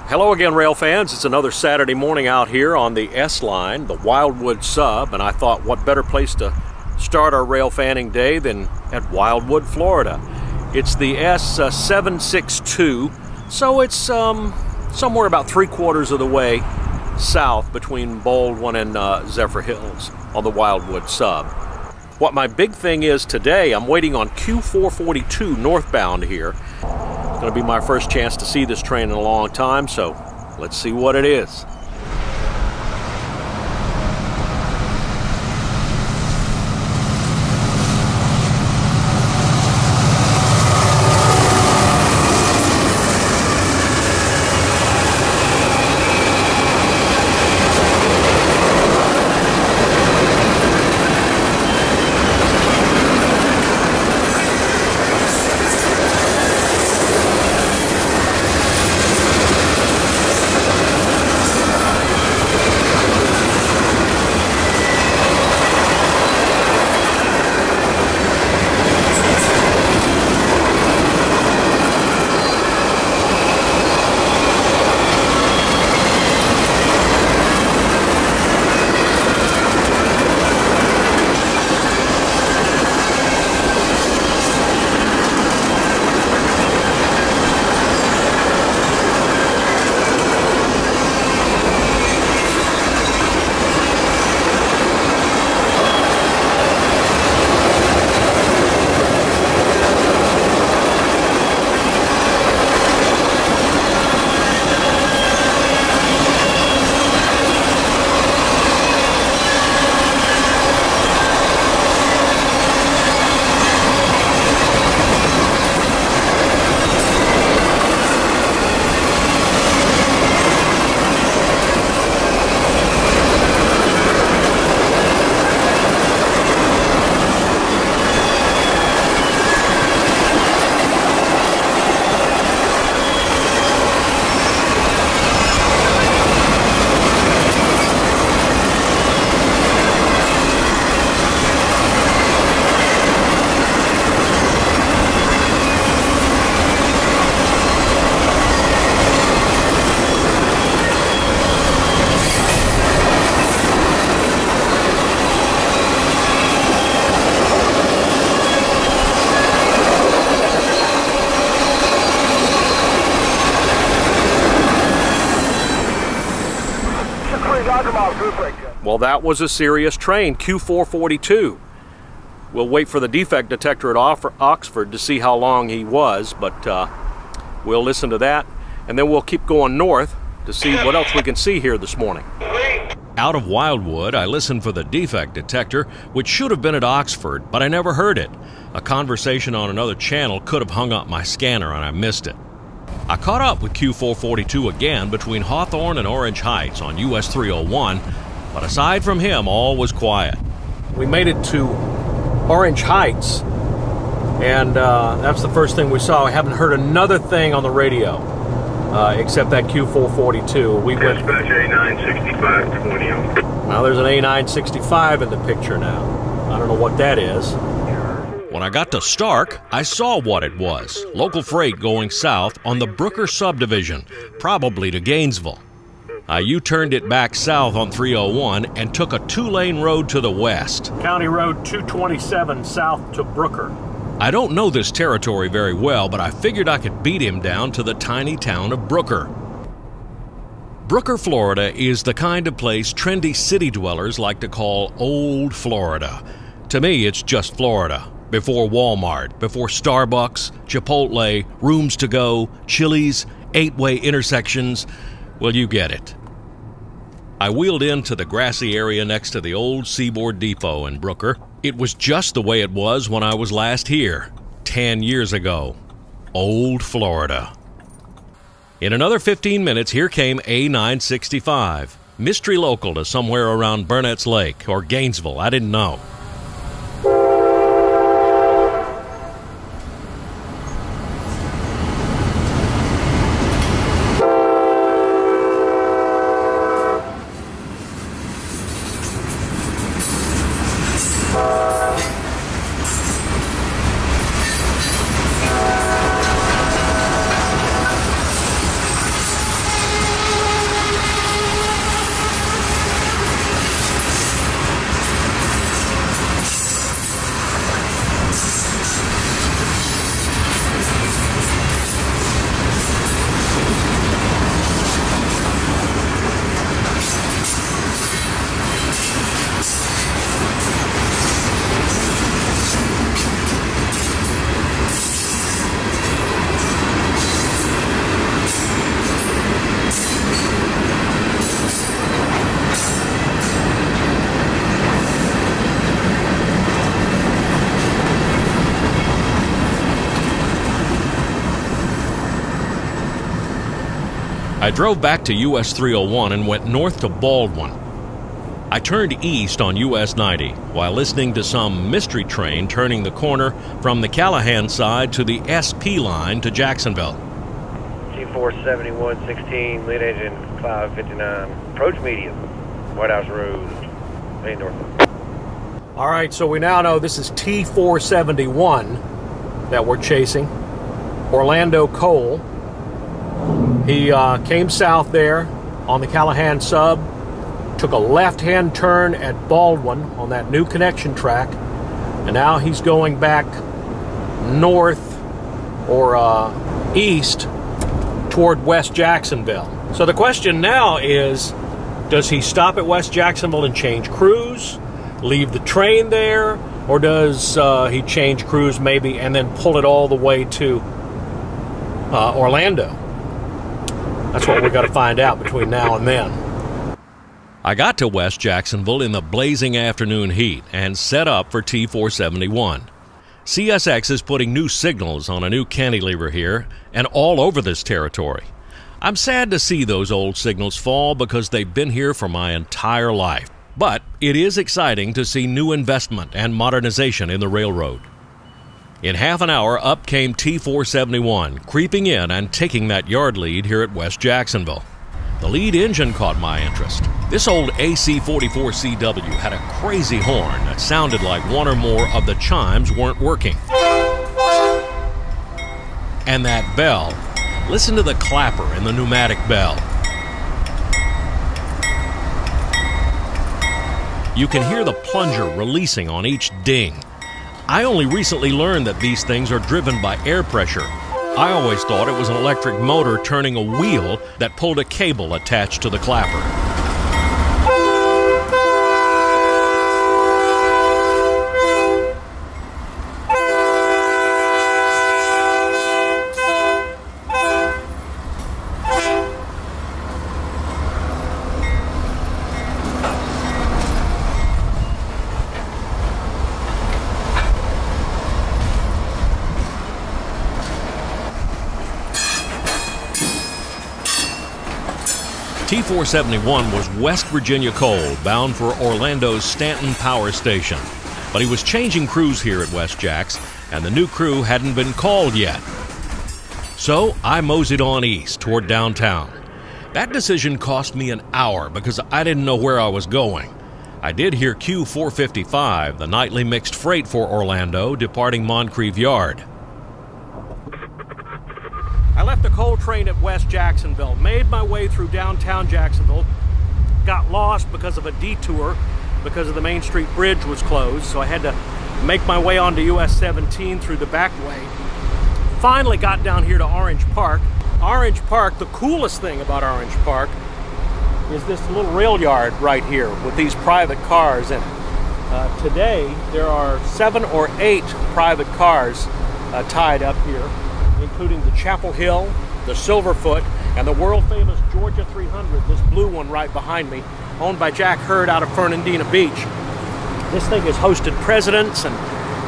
Hello again, rail fans. It's another Saturday morning out here on the S line, the Wildwood sub, and I thought what better place to start our rail fanning day than at Wildwood, Florida. It's the S762, so it's somewhere about 3/4 of the way south between Baldwin and Zephyr Hills on the Wildwood sub. What my big thing is today, I'm waiting on Q442 northbound here. It's going to be my first chance to see this train in a long time, so let's see what it is. Well, that was a serious train, Q442. We'll wait for the defect detector at Oxford to see how long he was, but we'll listen to that, and then we'll keep going north to see what else we can see here this morning. Out of Wildwood, I listened for the defect detector, which should have been at Oxford, but I never heard it. A conversation on another channel could have hung up my scanner, and I missed it. I caught up with Q442 again between Hawthorne and Orange Heights on US 301, but aside from him, all was quiet. We made it to Orange Heights, and that's the first thing we saw. I haven't heard another thing on the radio except that Q442. We went. Dispatch A965 20. Now there's an A965 in the picture now. I don't know what that is. When I got to Stark, I saw what it was. Local freight going south on the Brooker subdivision, probably to Gainesville. I U-turned it back south on 301 and took a 2-lane road to the west. County Road 227 south to Brooker. I don't know this territory very well, but I figured I could beat him down to the tiny town of Brooker. Brooker, Florida is the kind of place trendy city dwellers like to call Old Florida. To me, it's just Florida. Before Walmart, before Starbucks, Chipotle, rooms to go, Chili's, 8-way intersections. Well, you get it. I wheeled into the grassy area next to the old Seaboard Depot in Brooker. It was just the way it was when I was last here, 10 years ago. Old Florida. In another 15 minutes, here came A965. Mystery local to somewhere around Burnett's Lake or Gainesville, I didn't know. I drove back to US 301 and went north to Baldwin. I turned east on US 90 while listening to some mystery train turning the corner from the Callahan side to the SP line to Jacksonville. T471 16, lead engine 559, approach medium, White House Road, main north. All right, so we now know this is T471 that we're chasing. Orlando Cole. He came south there on the Callahan sub, took a left-hand turn at Baldwin on that new connection track, and now he's going back north or east toward West Jacksonville. So the question now is, does he stop at West Jacksonville and change crews, leave the train there, or does he change crews maybe and then pull it all the way to Orlando? That's what we're going to find out between now and then. I got to West Jacksonville in the blazing afternoon heat and set up for T471. CSX is putting new signals on a new cantilever here and all over this territory. I'm sad to see those old signals fall because they've been here for my entire life. But it is exciting to see new investment and modernization in the railroad. In half an hour, up came T471, creeping in and taking that yard lead here at West Jacksonville. The lead engine caught my interest. This old AC-44CW had a crazy horn that sounded like one or more of the chimes weren't working. And that bell. Listen to the clapper in the pneumatic bell. You can hear the plunger releasing on each ding. I only recently learned that these things are driven by air pressure. I always thought it was an electric motor turning a wheel that pulled a cable attached to the clapper. T471 was West Virginia coal bound for Orlando's Stanton Power Station. But he was changing crews here at West Jacks, and the new crew hadn't been called yet. So I moseyed on east toward downtown. That decision cost me an hour because I didn't know where I was going. I did hear Q455, the nightly mixed freight for Orlando, departing Moncrief Yard. I left the coal train at West Jacksonville, made my way through downtown Jacksonville, got lost because of a detour because of the Main Street Bridge was closed, so I had to make my way onto US 17 through the back way. Finally got down here to Orange Park. Orange Park, the coolest thing about Orange Park is this little rail yard right here with these private cars in it. Today there are 7 or 8 private cars tied up here, including the Chapel Hill, the Silverfoot, and the world-famous Georgia 300, this blue one right behind me, owned by Jack Hurd out of Fernandina Beach. This thing has hosted presidents and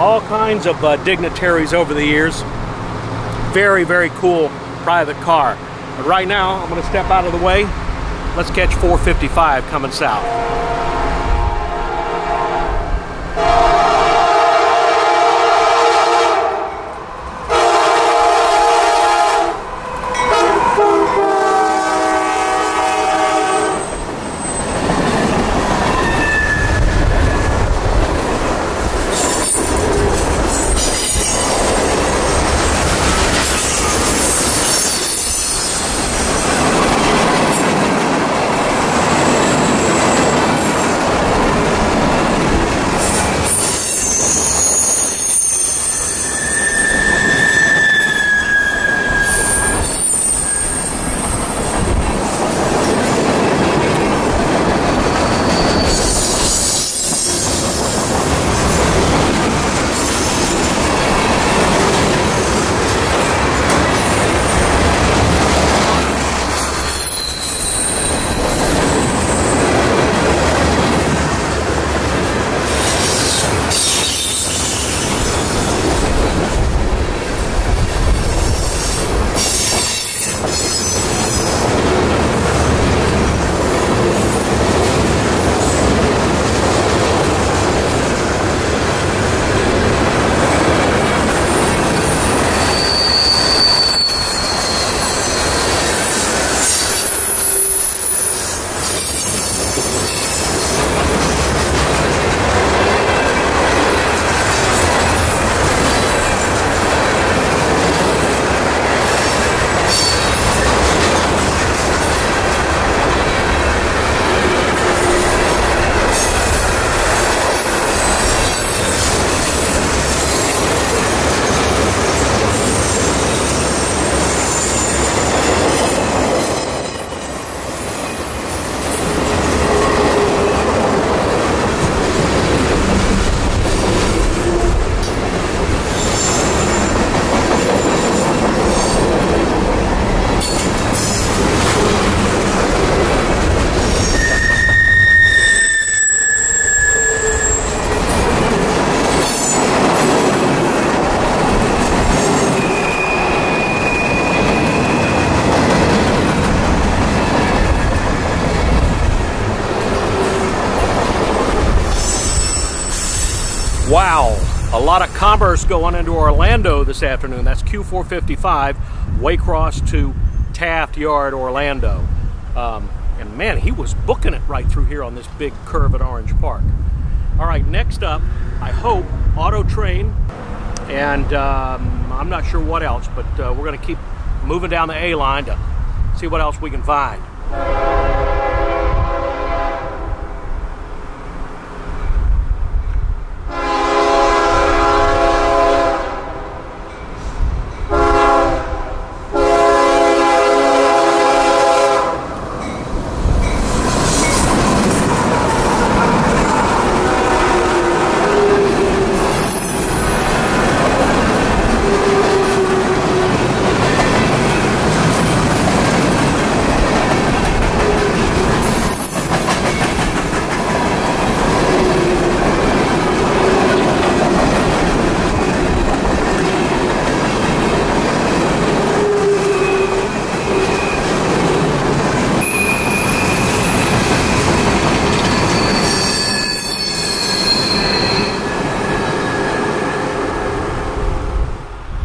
all kinds of dignitaries over the years. Very, very cool private car. But right now, I'm going to step out of the way. Let's catch 455 coming south. Wow, a lot of commerce going into Orlando this afternoon. That's Q455, Waycross to TAFT Yard, Orlando. And man, he was booking it right through here on this big curve at Orange Park. All right, next up, I hope, Auto Train, and I'm not sure what else, but we're gonna keep moving down the A line to see what else we can find.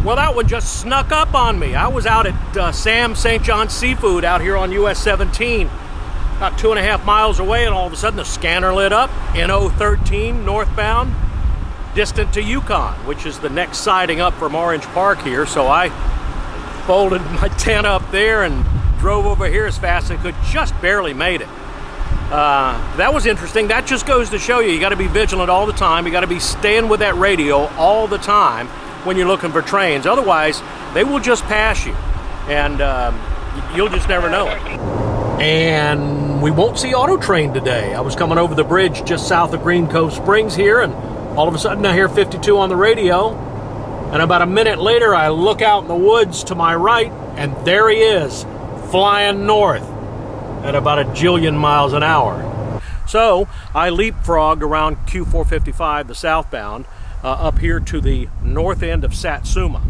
Well, that one just snuck up on me. I was out at Sam's St. John's Seafood out here on US 17, about 2.5 miles away, and all of a sudden the scanner lit up, NO 13 northbound, distant to Yukon, which is the next siding up from Orange Park here. So I folded my tent up there and drove over here as fast as I could, just barely made it. That was interesting. That just goes to show you got to be vigilant all the time. You got to be staying with that radio all the time when you're looking for trains. Otherwise, they will just pass you, and you'll just never know it. And we won't see Auto Train today. I was coming over the bridge just south of Green Cove Springs here, and all of a sudden I hear 52 on the radio, and about a minute later I look out in the woods to my right, and there he is, flying north at about 1 jillion miles an hour. So I leapfrogged around Q455, the southbound, up here to the north end of Satsuma.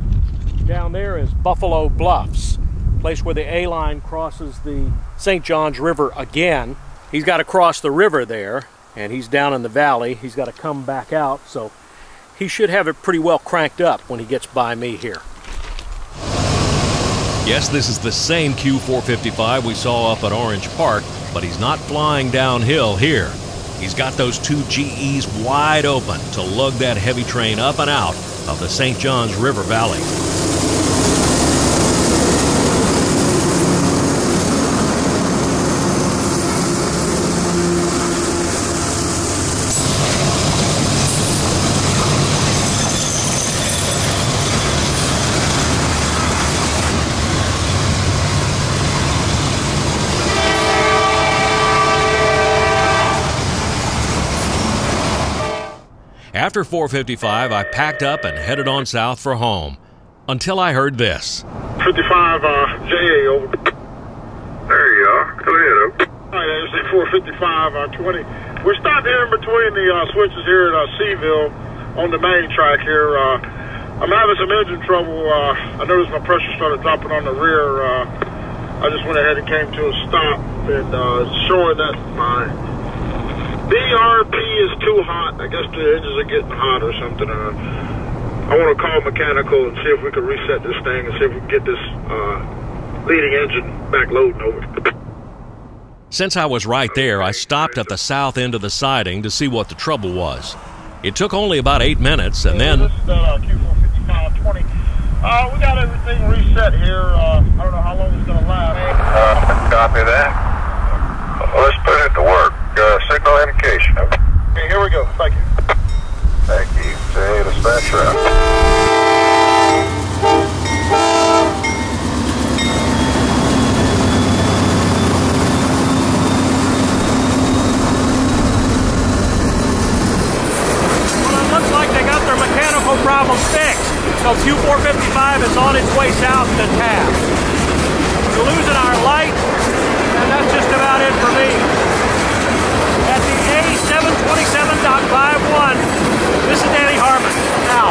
Down there is Buffalo Bluffs, place where the A line crosses the St. Johns River again. He's got to cross the river there, and he's down in the valley. He's got to come back out, so he should have it pretty well cranked up when he gets by me here. Yes, this is the same Q455 we saw up at Orange Park, but he's not flying downhill here. He's got those two GEs wide open to lug that heavy train up and out of the St. Johns River Valley. After 4:55, I packed up and headed on south for home, until I heard this. 55 JA, over. There you are. Go ahead, over. All right, it's 455 20. We're stopped here in between the switches here at Seaville on the main track here. I'm having some engine trouble. I noticed my pressure started dropping on the rear. I just went ahead and came to a stop, and showing that my BRP is too hot. I guess the engines are getting hot or something. I want to call mechanical and see if we can reset this thing and see if we can get this leading engine back loading over. Since I was right there, I stopped at the south end of the siding to see what the trouble was. It took only about 8 minutes, and then... This is Q455 20. We got everything reset here. I don't know how long it's going to last. Copy that. Let's put it to work. Signal indication. Okay, here we go. Thank you. Thank you. Say dispatch route. Well, it looks like they got their mechanical problem fixed. So Q455 is on its way south to TAFT. We're losing our light, and that's just about it for me. At the A727.51, this is Danny Harmon. Out.